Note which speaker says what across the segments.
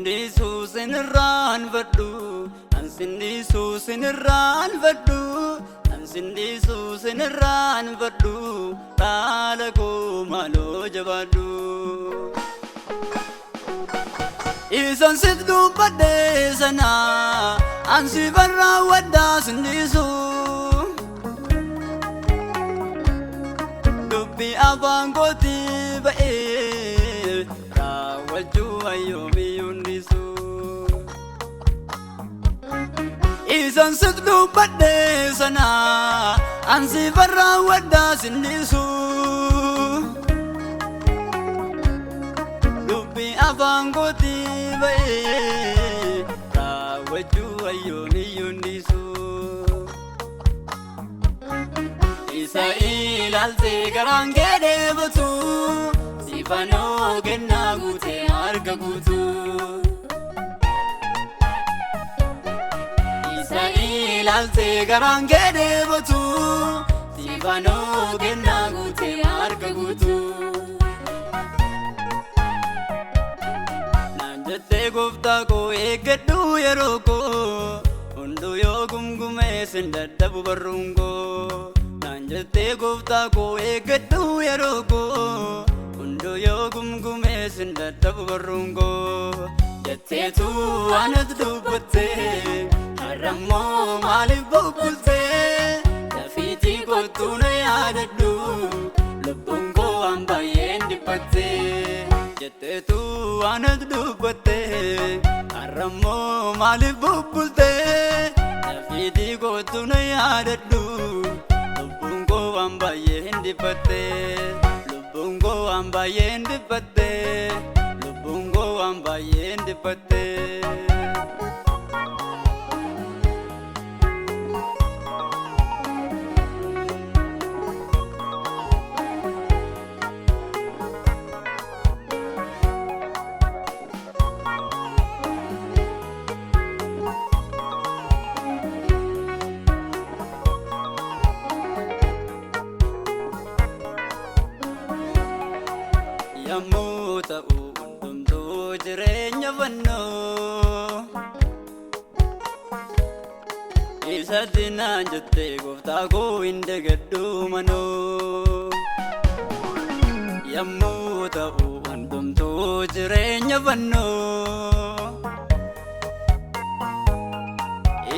Speaker 1: Ansindisu sinirraan fadhu, ansindisu sinirraan fadhu, ansindisu sinirraan fadhu, dhaala koo maaloo jabaadhu. Isan sit dubbadhe sana, ansi barraa waddaa sindisu. Dubbi afaan kootii ba'ee, raawwachuu ayyoomi hundisu. Isan sit dubbadhe sana, ansi barraa waddaa sindisu. Dubbi afaan kootii ba'ee, raawwachuu ayyoomi hundisu. Isa ilaaltee garaan kee deebatu, sifanoo kennaa guutee harka guutu. Isa ilaaltee garaan kee deebatu, sifanoo kennaa guutee harka guutu. Naan jettee gooftaa koo eeggadhu yeroo koo, hunduu yoo gumgumee sin dadhabu barruun koo. Jettee gooftaa koo eeggadhu yeroo koo, hunduu yoo gumgumee sin dadhabu barruun koo. Jetteetu anatu dubbattee, har'ammoo maaliif bobbultee? Dafiitii kottuu na yaadadhu, lubbuun koo waan baay'een dhiphattee. Jetteetu anatu dubbattee, har'ammoo maaliif bobbultee? Dafiitii kottuu na yaadadhu, baay'een dhiphattee, lubbuun koo waan baay'een dhiphattee, lubbuun koo waan baay'een dhiphattee. Yemmuu ta'u hundumtuu jireenya fannoo, isatti naan jettee gooftaa koo hin dagadhu manoo. Yemmuu ta'u hundumtuu jireenya fannoo,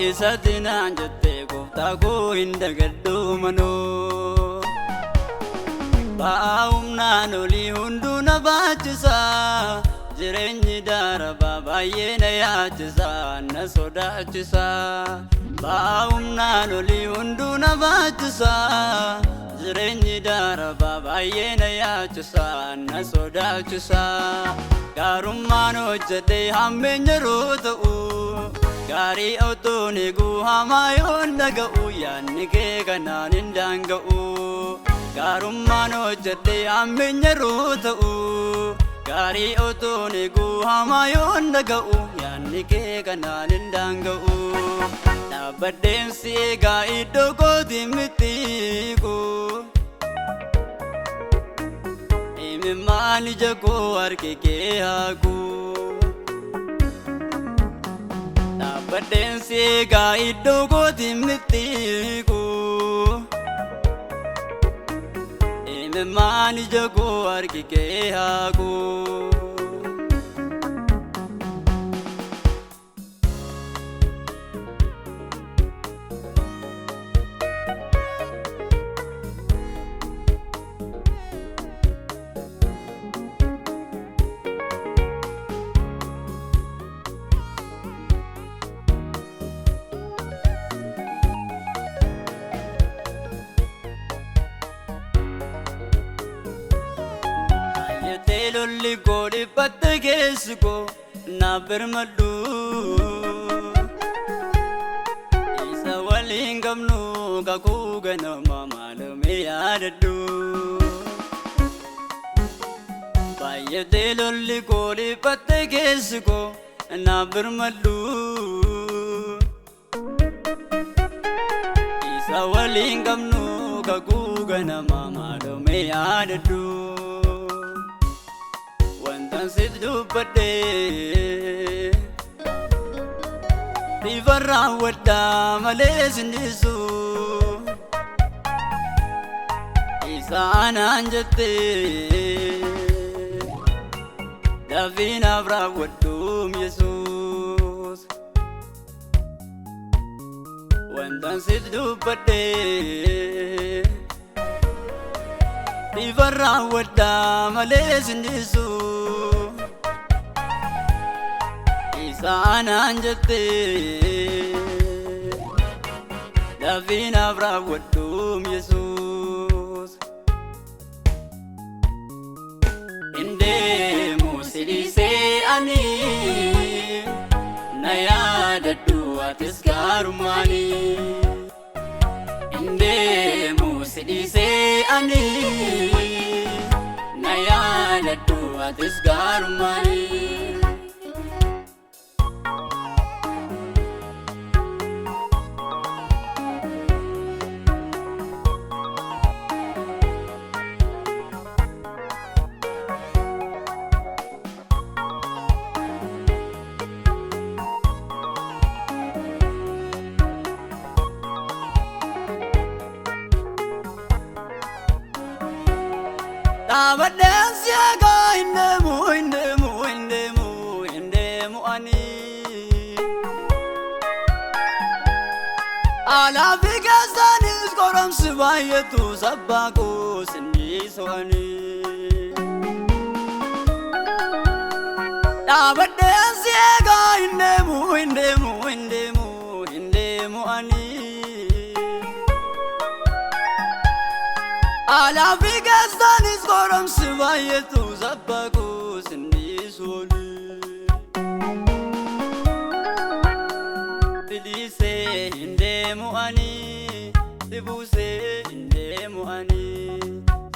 Speaker 1: isatti naan jettee gooftaa koo hin dagadhu manoo. Ba'aa humnaan olii hunduu na baachisa, jireenyi darabaa baay'ee na yaachisa, na sodaachisa. Ba'aa humnaan olii hunduu na baachisa, jireenyi darabaa baay'ee na yaachisa, na sodaachisa. Gaarummaan hojjedhee hammeenya yeroo ta'u, gaarii otoon eeguu hamaa yoon dhaga'u, yaadni kee kanaan hin daanga'u. Gaarummaan hojjedhee hammeenya yeroo ta'u, gaarii otoon eeguu hamaa yoon dhaga'u, yaadni kee kanaan hin daanga'u. Dhaabbadheen si eegaa iddoo kootii mitiiku, imimmaan ija koo harki kee haaku. Dhaabbadheen si eegaa iddoo kootii mitiiku, imimmaan ija koo harki kee haaku. Lolli koo dhiphatte keessi koo naaf birmadhu, isa waliin qabnu kakuu ganama maalumee yaadadhu. Baay'atee lolli koo dhiphatte keessi koo naaf birmadhu, isa waliin qabnu kakuu ganama maalumee yaadadhu. Sit dubbadhe Rifarraa waddaa malee sinnisu Isaanaan jette Dafiinaaf raawwadhuum Yesuus Wantan sit dubbadhe Rifarraa waddaa malee sinnisu Isaanaan jette Dafiinaaf raawwadhuum Yesuus Indeemu si dhiisee ani na yaadadhu atis gaarummaani Indeemu si dhiisee ani na yaadadhu atis gaarummaani Abadeen siyagaa hindeemu ani Alaafi keessaanis qoromsi baay'eetu sabbaa koo sinniisu ani Abadeen siyagaa hindeemu ani Alaafi keessaanis qoromsi baay'eetu sabbaa koo sinniisu ani Sidiisee hindeemu ani Sibuusee hindeemu ani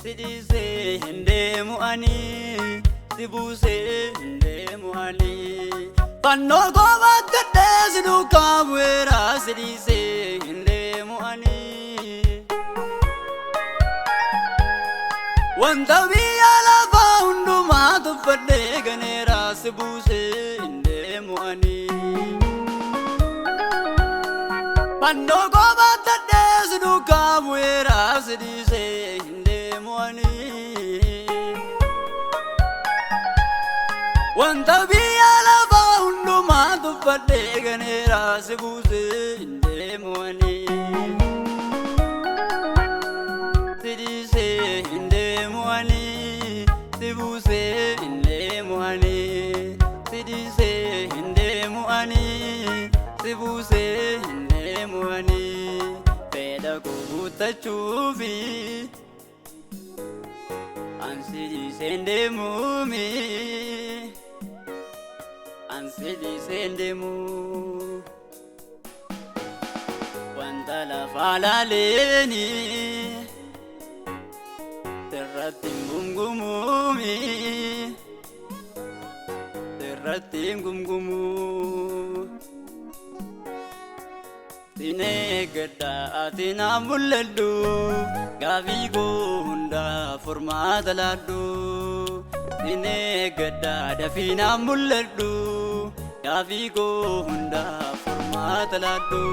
Speaker 1: Sidiisee hindeemu ani Sibuusee hindeemu ani Fannoo koo baatadhee si duukaa bu'eera Sidiisee hindeemu ani Wanta biyya lafaa hundumaa tuffadhee ganeera Sibuusee hindeemu ani Fannoo koo baatadhee si duukaa bu'eera Sidiisee hindeemu ani Wanta biyya lafaa hundumaa tuffadhee ganeera Sibuusee hindeemu ani Sidiisee hindeemu ani Sibuusee hindeemu ani Sidiisee hindeemu ani Sibuusee hindeemu ani Fedha koo guuttachuufi An sidiisee hindeemuumi An sidiisee hindeemu Wanta lafaa laaleeni Sirratti ngumgumuumi Sirratti ngumgumu Sineegadha ati na mul'adhu Gaafii koo hundaa furmaata laadhu Sineegadha dafii na mul'adhu Gaafii koo hundaa furmaata laadhu